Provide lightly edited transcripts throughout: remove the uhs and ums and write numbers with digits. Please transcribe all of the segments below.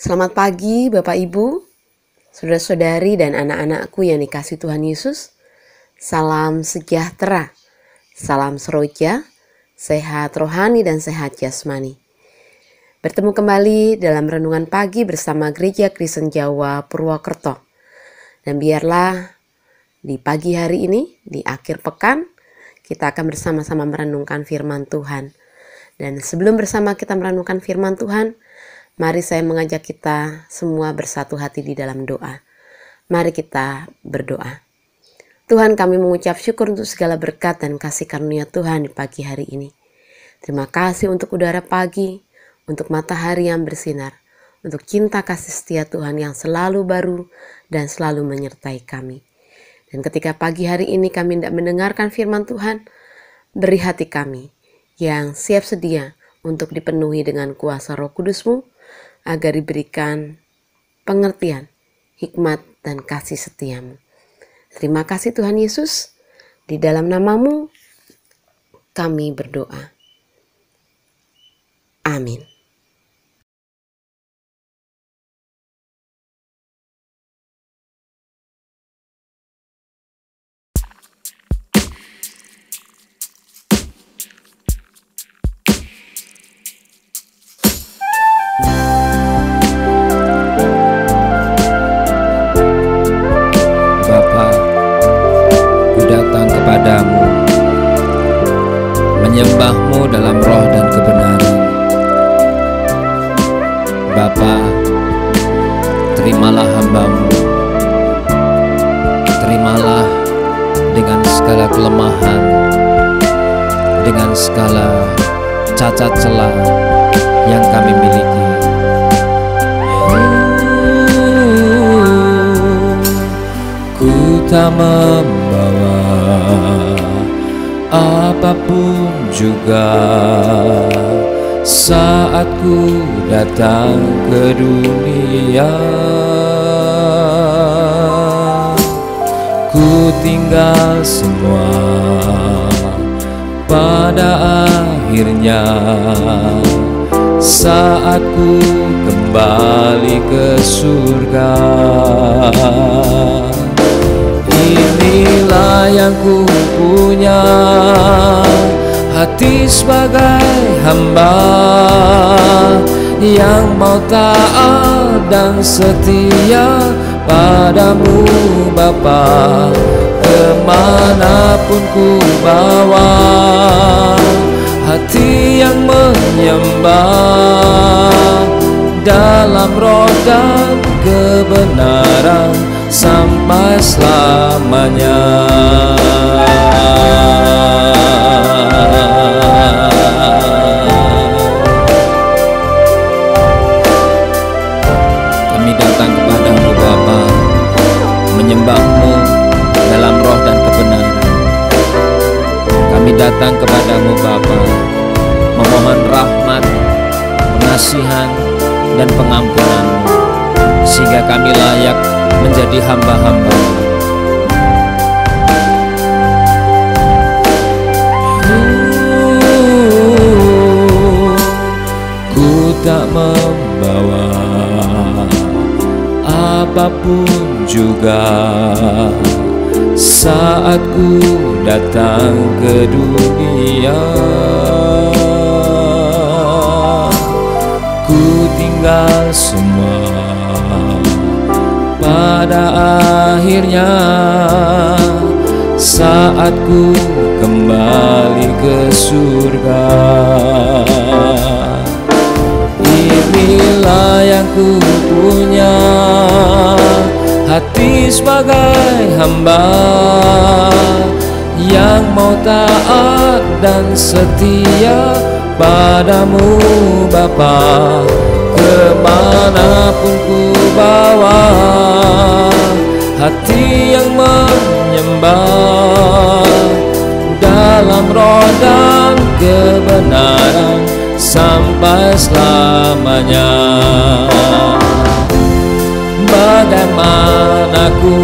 Selamat pagi Bapak Ibu, saudara-saudari dan anak-anakku yang dikasihi Tuhan Yesus. Salam sejahtera, salam seroja, sehat rohani dan sehat jasmani. Bertemu kembali dalam renungan pagi bersama Gereja Kristen Jawa Purwokerto. Dan biarlah di pagi hari ini, di akhir pekan, kita akan bersama-sama merenungkan firman Tuhan. Dan sebelum bersama kita merenungkan firman Tuhan, mari saya mengajak kita semua bersatu hati di dalam doa. Mari kita berdoa. Tuhan, kami mengucap syukur untuk segala berkat dan kasih karunia Tuhan di pagi hari ini. Terima kasih untuk udara pagi, untuk matahari yang bersinar, untuk cinta kasih setia Tuhan yang selalu baru dan selalu menyertai kami. Dan ketika pagi hari ini kami tidak mendengarkan firman Tuhan, beri hati kami yang siap sedia untuk dipenuhi dengan kuasa Roh Kudus-Mu, agar diberikan pengertian, hikmat, dan kasih setia-Mu. Terima kasih Tuhan Yesus, di dalam nama-Mu kami berdoa. Amin. Kepadamu, menyembah-Mu dalam roh dan kebenaran. Bapa, terimalah hamba-Mu, terimalah dengan segala kelemahan, dengan segala cacat celah yang kami miliki. Ku tak membawa apapun juga saat ku datang ke dunia. Ku tinggal semua pada akhirnya saat ku kembali ke surga. Inilah yang ku punya, hati sebagai hamba yang mau taat dan setia padamu Bapa. Kemanapun ku bawa, hati yang menyembah dalam roh dan kebenaran sampai selamanya. Kami datang kepadamu Bapa, menyembah-Mu dalam roh dan kebenaran. Kami datang kepadamu Bapa, memohon rahmat, pengasihan, dan pengampunan-Mu, sehingga kami layak menjadi hamba-hamba. Ku tak membawa apapun juga saat ku datang ke dunia. Ku tinggal semua pada akhirnya saat ku kembali ke surga. Inilah yang ku punya, hati sebagai hamba yang mau taat dan setia padamu Bapa. Kemanapun ku bawa, hati yang menyembah dalam roh dan kebenaran sampai selamanya. Bagaimana ku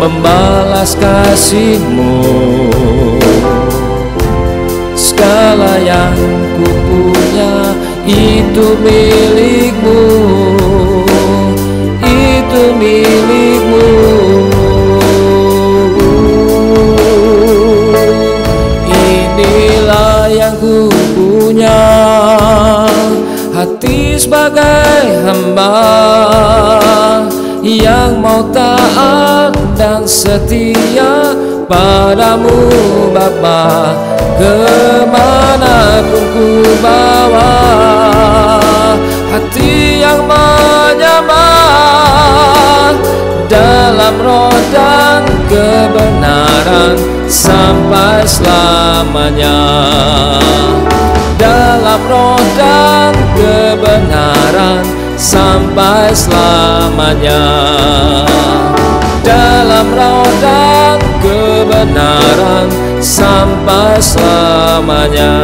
membalas kasih-Mu, segala yang ku punya itu milik-Mu. milikmu. Inilah yang ku punya, hati sebagai hamba yang mau taat dan setia padamu Bapa. Kemanapun ku bawa, hati yang menyembah dalam roh dan kebenaran sampai selamanya. Dalam roh dan kebenaran sampai selamanya. Dalam roh dan kebenaran sampai selamanya.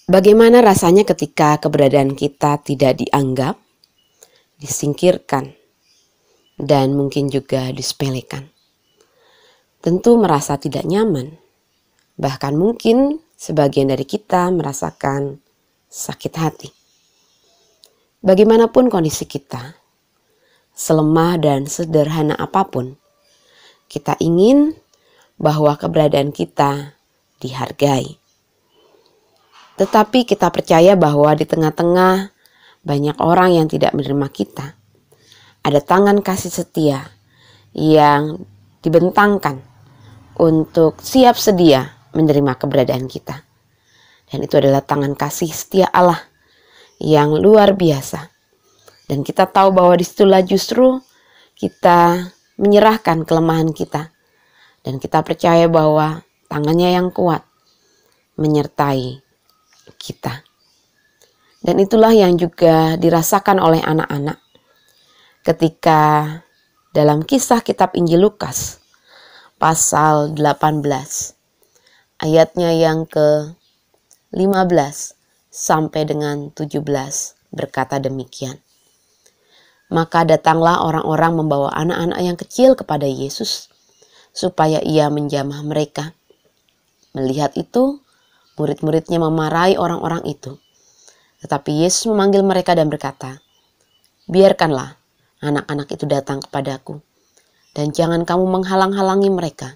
Bagaimana rasanya ketika keberadaan kita tidak dianggap, disingkirkan, dan mungkin juga disepelekan? Tentu merasa tidak nyaman. Bahkan mungkin sebagian dari kita merasakan sakit hati. Bagaimanapun kondisi kita, selemah dan sederhana apapun, kita ingin bahwa keberadaan kita dihargai. Tetapi kita percaya bahwa di tengah-tengah banyak orang yang tidak menerima kita, ada tangan kasih setia yang dibentangkan untuk siap sedia menerima keberadaan kita. Dan itu adalah tangan kasih setia Allah yang luar biasa. Dan kita tahu bahwa disitulah justru kita menyerahkan kelemahan kita. Dan kita percaya bahwa tangannya yang kuat menyertai kita. Dan itulah yang juga dirasakan oleh anak-anak ketika dalam kisah kitab Injil Lukas pasal 18 ayatnya yang ke-15 sampai dengan 17 berkata demikian. Maka datanglah orang-orang membawa anak-anak yang kecil kepada Yesus supaya ia menjamah mereka. Melihat itu, murid-muridnya memarahi orang-orang itu. Tetapi Yesus memanggil mereka dan berkata, "Biarkanlah anak-anak itu datang kepadaku, dan jangan kamu menghalang-halangi mereka,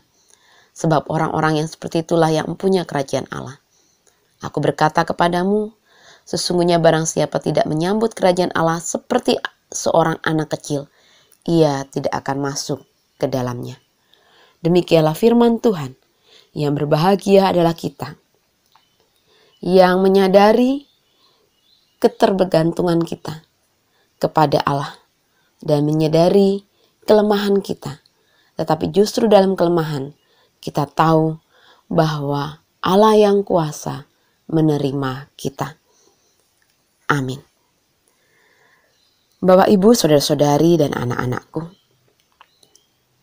sebab orang-orang yang seperti itulah yang mempunyai kerajaan Allah. Aku berkata kepadamu, sesungguhnya barang siapa tidak menyambut kerajaan Allah seperti seorang anak kecil, ia tidak akan masuk ke dalamnya." Demikianlah firman Tuhan. Yang berbahagia adalah kita yang menyadari ketergantungan kita kepada Allah dan menyadari kelemahan kita. Tetapi justru dalam kelemahan kita tahu bahwa Allah yang kuasa menerima kita. Amin. Bapak, Ibu, saudara-saudari, dan anak-anakku,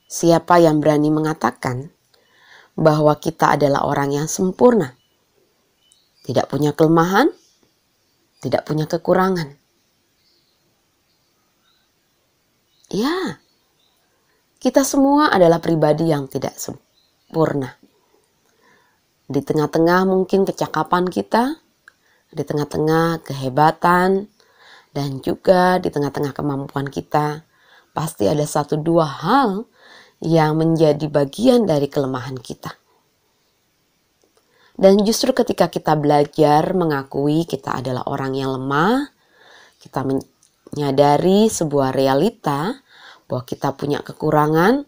siapa yang berani mengatakan bahwa kita adalah orang yang sempurna? Tidak punya kelemahan, tidak punya kekurangan. Ya, kita semua adalah pribadi yang tidak sempurna. Di tengah-tengah mungkin kecakapan kita, di tengah-tengah kehebatan, dan juga di tengah-tengah kemampuan kita, pasti ada 1-2 hal yang menjadi bagian dari kelemahan kita. Dan justru ketika kita belajar mengakui kita adalah orang yang lemah, kita menyadari sebuah realita bahwa kita punya kekurangan,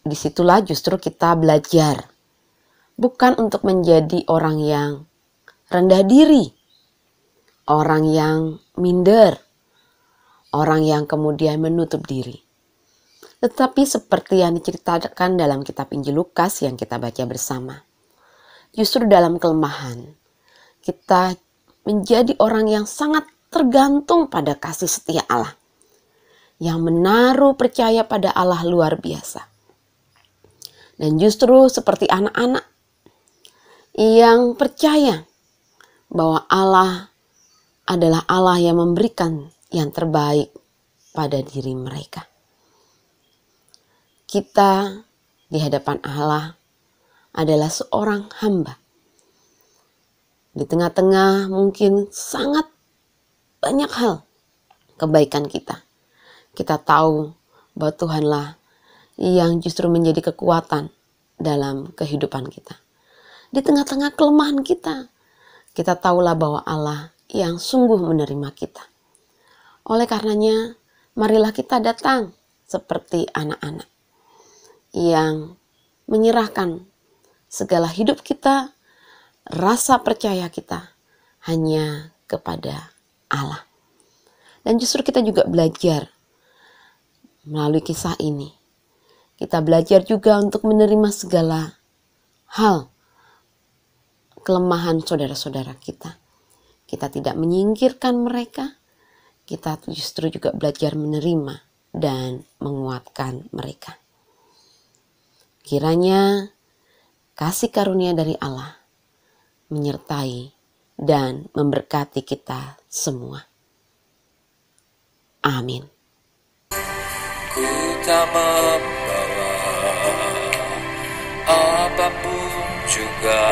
disitulah justru kita belajar. Bukan untuk menjadi orang yang rendah diri, orang yang minder, orang yang kemudian menutup diri. Tetapi seperti yang diceritakan dalam kitab Injil Lukas yang kita baca bersama, justru dalam kelemahan, kita menjadi orang yang sangat tergantung pada kasih setia Allah. yang menaruh percaya pada Allah luar biasa. Dan justru seperti anak-anak yang percaya bahwa Allah adalah Allah yang memberikan yang terbaik pada diri mereka. Kita di hadapan Allah adalah seorang hamba. Di tengah-tengah mungkin sangat banyak hal kebaikan kita. Kita tahu bahwa Tuhanlah yang justru menjadi kekuatan dalam kehidupan kita. Di tengah-tengah kelemahan kita, kita tahulah bahwa Allah yang sungguh menerima kita. Oleh karenanya, marilah kita datang seperti anak-anak yang menyerahkan segala hidup kita, rasa percaya kita hanya kepada Allah. Dan justru kita juga belajar melalui kisah ini. Kita belajar juga untuk menerima segala hal kelemahan saudara-saudara kita. Kita tidak menyingkirkan mereka. Kita justru juga belajar menerima dan menguatkan mereka. Kiranya kasih karunia dari Allah menyertai dan memberkati kita semua. Amin. Ku tak membawa apapun juga,